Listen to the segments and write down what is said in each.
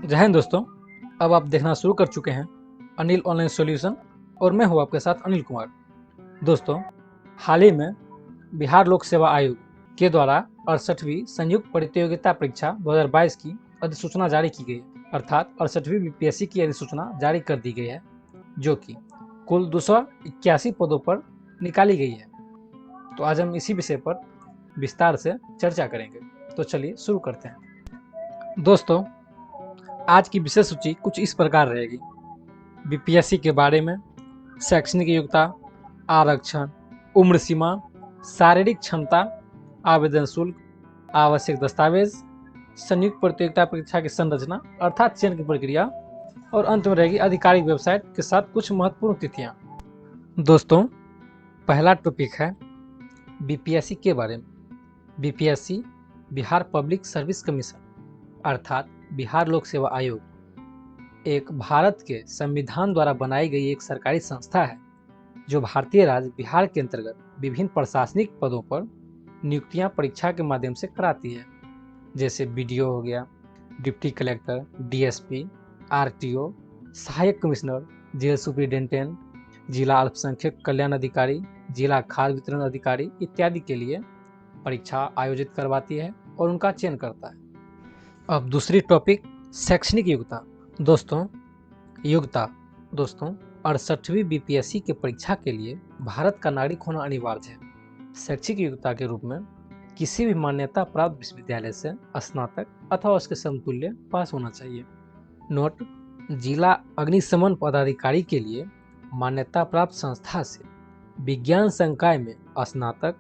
जय हिंद दोस्तों। अब आप देखना शुरू कर चुके हैं अनिल ऑनलाइन सॉल्यूशन और मैं हूं आपके साथ अनिल कुमार। दोस्तों, हाल ही में बिहार लोक सेवा आयोग के द्वारा 68वीं संयुक्त प्रतियोगिता परीक्षा 2022 की अधिसूचना जारी की गई है, अर्थात 68वीं बीपीएससी की अधिसूचना जारी कर दी गई है, जो कि कुल 281 पदों पर निकाली गई है। तो आज हम इसी विषय पर विस्तार से चर्चा करेंगे। तो चलिए शुरू करते हैं। दोस्तों, आज की विषय सूची कुछ इस प्रकार रहेगी। बीपीएससी के बारे में, शैक्षणिक योग्यता, आरक्षण, उम्र सीमा, शारीरिक क्षमता, आवेदन शुल्क, आवश्यक दस्तावेज, संयुक्त प्रतियोगिता परीक्षा की संरचना अर्थात चयन की प्रक्रिया, और अंत में रहेगी आधिकारिक वेबसाइट के साथ कुछ महत्वपूर्ण तिथियां। दोस्तों, पहला टॉपिक है बीपीएससी के बारे में। BPSC Bihar public service commission अर्थात बिहार लोक सेवा आयोग एक भारत के संविधान द्वारा बनाई गई एक सरकारी संस्था है, जो भारतीय राज्य बिहार के अंतर्गत विभिन्न प्रशासनिक पदों पर नियुक्तियां परीक्षा के माध्यम से कराती है, जैसे बीडीओ हो गया, डिप्टी कलेक्टर, डीएसपी, आरटीओ, सहायक कमिश्नर, जेल सुपरिटेंडेंट, जिला अल्पसंख्यक कल्याण अधिकारी, जिला खाद्य वितरण अधिकारी इत्यादि के लिए परीक्षा आयोजित करवाती है और उनका चयन करता है। अब दूसरी टॉपिक, शैक्षणिक योग्यता। दोस्तों, 68वीं बीपीएससी के परीक्षा के लिए भारत का नागरिक होना अनिवार्य है। शैक्षिक योग्यता के रूप में किसी भी मान्यता प्राप्त विश्वविद्यालय से स्नातक अथवा उसके समतुल्य पास होना चाहिए। नोट: जिला अग्निशमन पदाधिकारी के लिए मान्यता प्राप्त संस्था से विज्ञान संकाय में स्नातक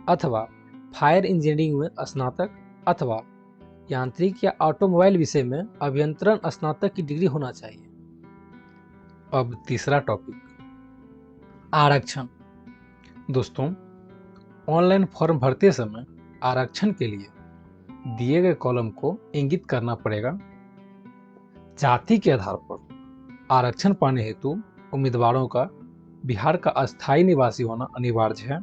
अथवा फायर इंजीनियरिंग में स्नातक अथवा यांत्रिक या ऑटोमोबाइल विषय में अभियंत्रण स्नातक की डिग्री होना चाहिए। अब तीसरा टॉपिक, आरक्षण। दोस्तों, ऑनलाइन फॉर्म भरते समय आरक्षण के लिए दिए गए कॉलम को इंगित करना पड़ेगा। जाति के आधार पर आरक्षण पाने हेतु उम्मीदवारों का बिहार का अस्थायी निवासी होना अनिवार्य है।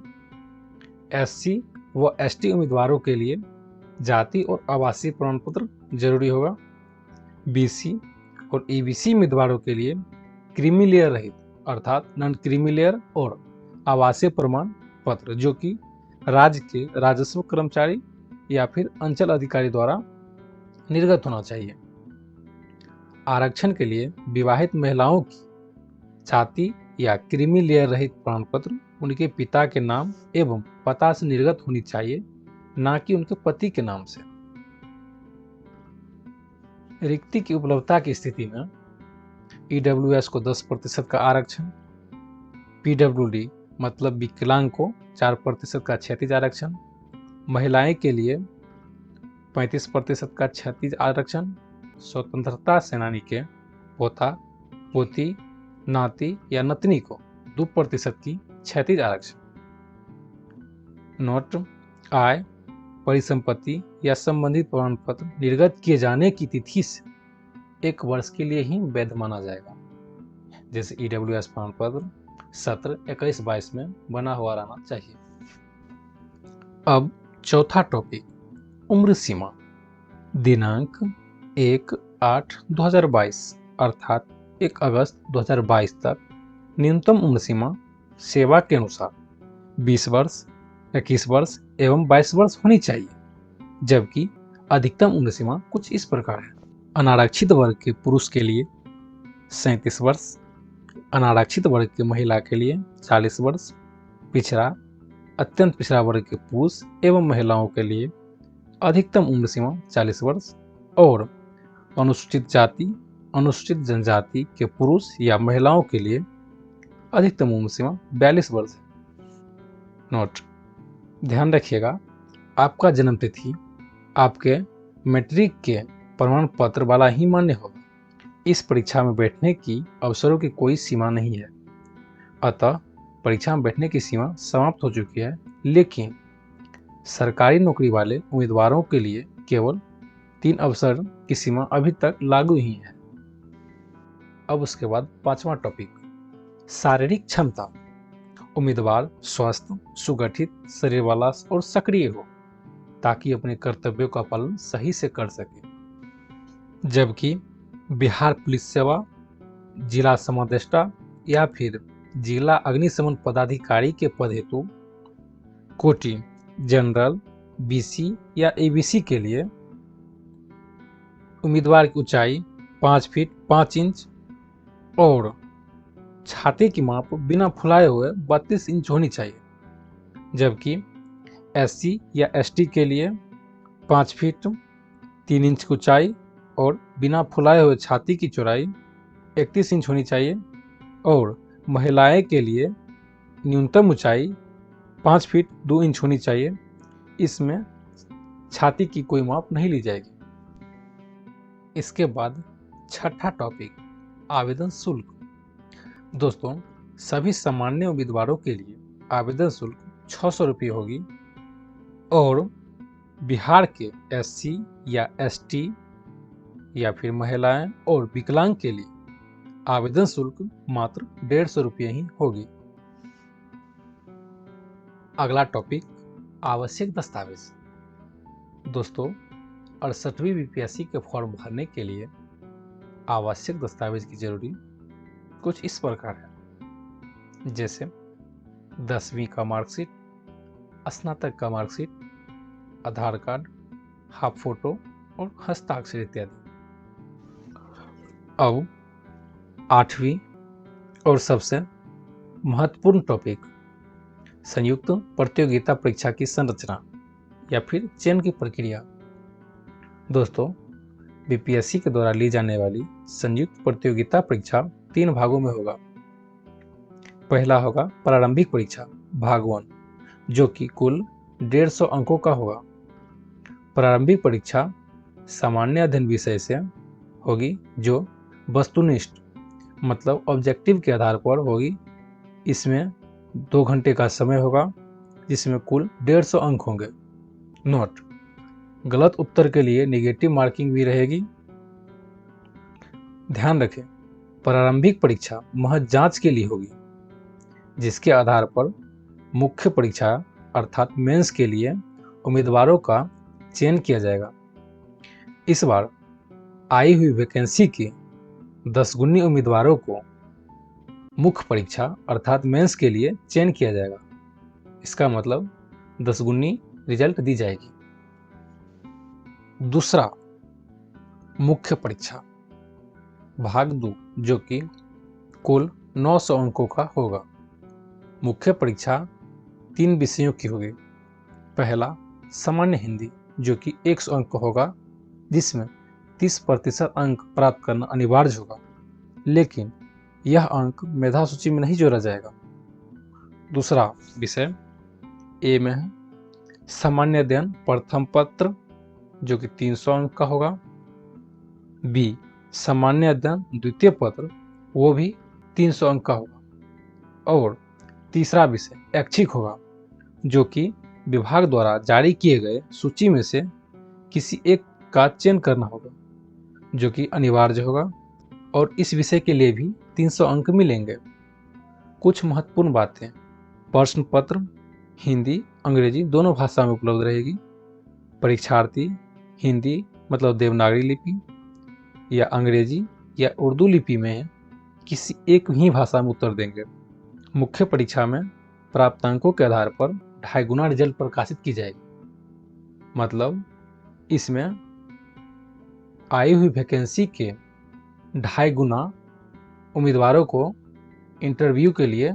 एससी व एसटी उम्मीदवारों के लिए जाति और आवासीय प्रमाण पत्र जरूरी होगा। बीसी और ईबीसी उम्मीदवारों के लिए क्रीमी लेयर रहित अर्थात नॉन क्रीमी लेयर और आवासीय प्रमाण पत्र, जो कि राज्य के राजस्व कर्मचारी या फिर अंचल अधिकारी द्वारा निर्गत होना चाहिए। आरक्षण के लिए विवाहित महिलाओं की जाति या क्रीमी लेयर रहित प्रमाण पत्र उनके पिता के नाम एवं पता से निर्गत होनी चाहिए, ना कि उनके पति के नाम से। रिक्ति की उपलब्धता की स्थिति में ईडब्ल्यूएस को 10% का आरक्षण, पीडब्ल्यूडी मतलब विकलांग को 4% का क्षैतिज आरक्षण, महिलाएं के लिए 35% का क्षैतिज आरक्षण, स्वतंत्रता सेनानी के पोता, पोती, नाती या नतनी को 2% की क्षैतिज आरक्षण। नोट: आय, परिसंपत्ति या संबंधित प्रमाण पत्र निर्गत किए जाने की तिथि से 1 वर्ष के लिए ही वैध माना जाएगा, जैसे ईडब्ल्यूएस प्रमाण पत्र सत्र 21-22 में बना हुआ रहना चाहिए। अब चौथा टॉपिक, उम्र सीमा। दिनांक 1/8/2022 अर्थात 1 अगस्त 2022 तक न्यूनतम उम्र सीमा सेवा के अनुसार 20 वर्ष, 21 वर्ष एवं 22 वर्ष होनी चाहिए, जबकि अधिकतम उम्र सीमा कुछ इस प्रकार है। अनारक्षित वर्ग के पुरुष के लिए 37 वर्ष, अनारक्षित वर्ग की महिला के लिए 40 वर्ष, पिछड़ा अत्यंत पिछड़ा वर्ग के पुरुष एवं महिलाओं के लिए अधिकतम उम्र सीमा 40 वर्ष और अनुसूचित जाति, अनुसूचित जनजाति के पुरुष या महिलाओं के लिए अधिकतम उम्र सीमा 42 वर्ष है। नोट: ध्यान रखिएगा, आपका जन्म तिथि आपके मैट्रिक के प्रमाण पत्र वाला ही मान्य होगा। इस परीक्षा में बैठने की अवसरों की कोई सीमा नहीं है, अतः परीक्षा में बैठने की सीमा समाप्त हो चुकी है, लेकिन सरकारी नौकरी वाले उम्मीदवारों के लिए केवल 3 अवसर की सीमा अभी तक लागू ही है। अब उसके बाद 5वां टॉपिक, शारीरिक क्षमता। उम्मीदवार स्वस्थ, सुगठित शरीर वाला और सक्रिय हो, ताकि अपने कर्तव्यों का पालन सही से कर सके। जबकि बिहार पुलिस सेवा, जिला समादेष्टा या फिर जिला अग्निशमन पदाधिकारी के पद हेतु कोटि जनरल, बीसी या एबीसी के लिए उम्मीदवार की ऊंचाई 5 फीट 5 इंच और छाती की माप बिना फुलाए हुए 32 इंच होनी चाहिए, जबकि एससी या एसटी के लिए 5 फीट 3 इंच की ऊंचाई और बिना फुलाए हुए छाती की चौड़ाई 31 इंच होनी चाहिए और महिलाएं के लिए न्यूनतम ऊंचाई 5 फीट 2 इंच होनी चाहिए। इसमें छाती की कोई माप नहीं ली जाएगी। इसके बाद छठा टॉपिक, आवेदन शुल्क। दोस्तों, सभी सामान्य उम्मीदवारों के लिए आवेदन शुल्क 600 रुपये होगी और बिहार के एससी या एसटी या फिर महिलाएं और विकलांग के लिए आवेदन शुल्क मात्र 150 रुपये ही होगी। अगला टॉपिक, आवश्यक दस्तावेज। दोस्तों, 68वीं बीपीएससी के फॉर्म भरने के लिए आवश्यक दस्तावेज की जरूरी कुछ इस प्रकार है, जैसे 10वीं का मार्कशीट, स्नातक का मार्कशीट, आधार कार्ड, हाफ फोटो और हस्ताक्षर इत्यादि। अब 8वीं और सबसे महत्वपूर्ण टॉपिक, संयुक्त प्रतियोगिता परीक्षा की संरचना या फिर चयन की प्रक्रिया। दोस्तों, बीपीएससी के द्वारा ली जाने वाली संयुक्त प्रतियोगिता परीक्षा 3 भागों में होगा। पहला होगा प्रारंभिक परीक्षा भाग 1, जो कि कुल 150 अंकों का होगा। प्रारंभिक परीक्षा सामान्य अध्ययन विषय से होगी, जो वस्तुनिष्ठ मतलब ऑब्जेक्टिव के आधार पर होगी। इसमें 2 घंटे का समय होगा, जिसमें कुल 150 अंक होंगे। नोट, गलत उत्तर के लिए नेगेटिव मार्किंग भी रहेगी। ध्यान रखें, प्रारंभिक परीक्षा महज जांच के लिए होगी, जिसके आधार पर मुख्य परीक्षा अर्थात मेंस के लिए उम्मीदवारों का चयन किया जाएगा। इस बार आई हुई वैकेंसी के 10 गुनी उम्मीदवारों को मुख्य परीक्षा अर्थात मेंस के लिए चयन किया जाएगा। इसका मतलब 10 गुनी रिजल्ट दी जाएगी। दूसरा, मुख्य परीक्षा भाग 2, जो कि कुल 900 अंकों का होगा। मुख्य परीक्षा 3 विषयों की होगी। पहला, सामान्य हिंदी, जो कि 100 अंक का होगा, जिसमें 30% अंक प्राप्त करना अनिवार्य होगा, लेकिन यह अंक मेधा सूची में नहीं जोड़ा जाएगा। दूसरा विषय ए में है सामान्य अध्ययन प्रथम पत्र, जो कि 300 अंक का होगा। बी, सामान्य अध्ययन द्वितीय पत्र, वो भी 300 अंक का होगा। और तीसरा विषय ऐच्छिक होगा, जो कि विभाग द्वारा जारी किए गए सूची में से किसी एक का चयन करना होगा, जो कि अनिवार्य होगा और इस विषय के लिए भी 300 अंक मिलेंगे। कुछ महत्वपूर्ण बातें, प्रश्न पत्र हिंदी अंग्रेजी दोनों भाषा में उपलब्ध रहेगी। परीक्षार्थी हिंदी मतलब देवनागरी लिपि या अंग्रेजी या उर्दू लिपि में किसी एक ही भाषा में उत्तर देंगे। मुख्य परीक्षा में प्राप्त अंकों के आधार पर 2.5 गुना रिजल्ट प्रकाशित की जाएगी। मतलब इसमें आई हुई वैकेंसी के 2.5 गुना उम्मीदवारों को इंटरव्यू के लिए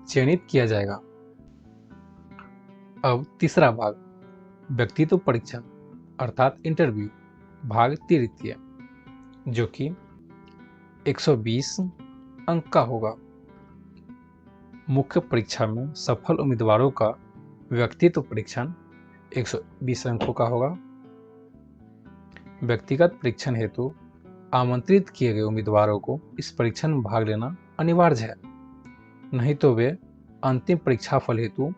चयनित किया जाएगा। अब तीसरा भाग, व्यक्तित्व परीक्षा अर्थात इंटरव्यू भाग 3, जो कि 120 अंक का होगा। मुख्य परीक्षा में सफल उम्मीदवारों का व्यक्तित्व परीक्षण 120 अंकों का होगा। व्यक्तिगत परीक्षण हेतु आमंत्रित किए गए उम्मीदवारों को इस परीक्षण में भाग लेना अनिवार्य है, नहीं तो वे अंतिम परीक्षा फल हेतु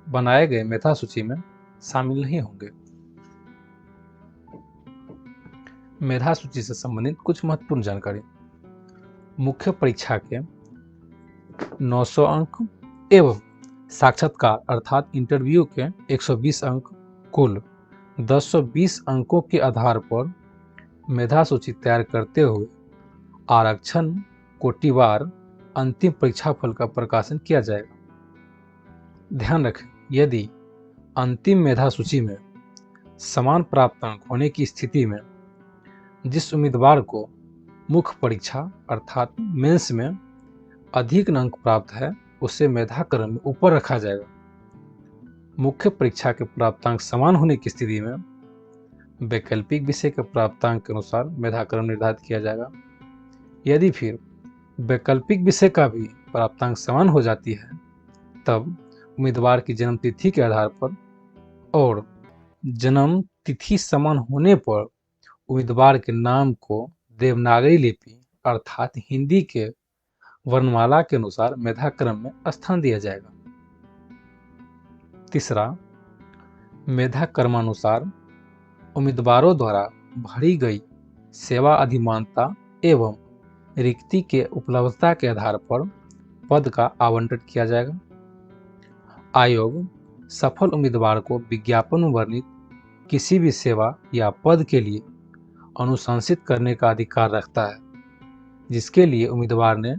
बनाए गए मेधा सूची में शामिल नहीं होंगे। मेधा सूची से संबंधित कुछ महत्वपूर्ण जानकारी, मुख्य परीक्षा के 900 अंक एवं साक्षात्कार अर्थात इंटरव्यू के 120 अंक, कुल 1020 अंकों के आधार पर मेधा सूची तैयार करते हुए आरक्षण कोटिवार अंतिम परीक्षा फल का प्रकाशन किया जाएगा। ध्यान रखें, यदि अंतिम मेधा सूची में समान प्राप्तांक होने की स्थिति में जिस उम्मीदवार को मुख्य परीक्षा अर्थात मेंस में अधिक अंक प्राप्त है उसे मेधा क्रम में ऊपर रखा जाएगा। मुख्य परीक्षा के प्राप्तांक समान होने की स्थिति में वैकल्पिक विषय के प्राप्तांक के अनुसार मेधा क्रम निर्धारित किया जाएगा। यदि फिर वैकल्पिक विषय का भी प्राप्तांक समान हो जाती है तब उम्मीदवार की जन्म तिथि के आधार पर और जन्म तिथि समान होने पर उम्मीदवार के नाम को देवनागरी लिपि अर्थात हिंदी के वर्णमाला के अनुसार मेधा क्रम में स्थान दिया जाएगा। तीसरा, मेधा क्रमानुसार उम्मीदवारों द्वारा भरी गई सेवा अधिमानता एवं रिक्ति के उपलब्धता के आधार पर पद का आवंटन किया जाएगा। आयोग सफल उम्मीदवार को विज्ञापन में वर्णित किसी भी सेवा या पद के लिए अनुशंसित करने का अधिकार रखता है जिसके लिए उम्मीदवार ने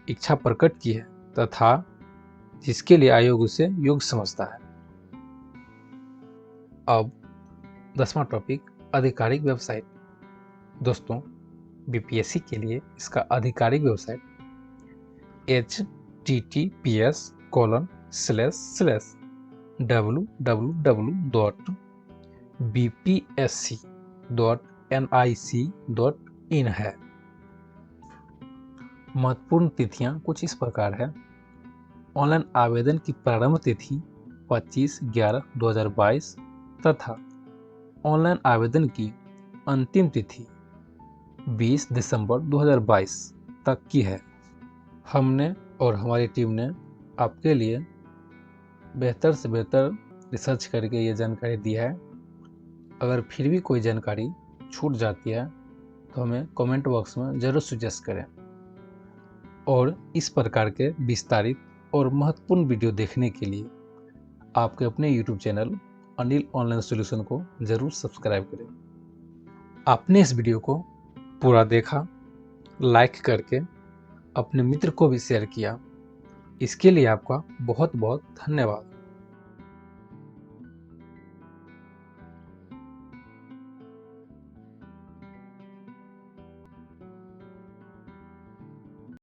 इच्छा प्रकट की है तथा जिसके लिए आयोग उसे योग्य समझता है। अब 10वां टॉपिक, आधिकारिक वेबसाइट। दोस्तों, बीपीएससी के लिए इसका आधिकारिक वेबसाइट https://www.bpsc.nic.in है। महत्वपूर्ण तिथियां कुछ इस प्रकार है। ऑनलाइन आवेदन की प्रारंभ तिथि 25/11/2022 तथा ऑनलाइन आवेदन की अंतिम तिथि 20 दिसंबर 2022 तक की है। हमने और हमारी टीम ने आपके लिए बेहतर से बेहतर रिसर्च करके ये जानकारी दी है। अगर फिर भी कोई जानकारी छूट जाती है तो हमें कमेंट बॉक्स में ज़रूर सजेस्ट करें और इस प्रकार के विस्तारित और महत्वपूर्ण वीडियो देखने के लिए आपके अपने YouTube channel Anil online solution को ज़रूर सब्सक्राइब करें। आपने इस वीडियो को पूरा देखा, लाइक करके अपने मित्र को भी शेयर किया, इसके लिए आपका बहुत बहुत धन्यवाद।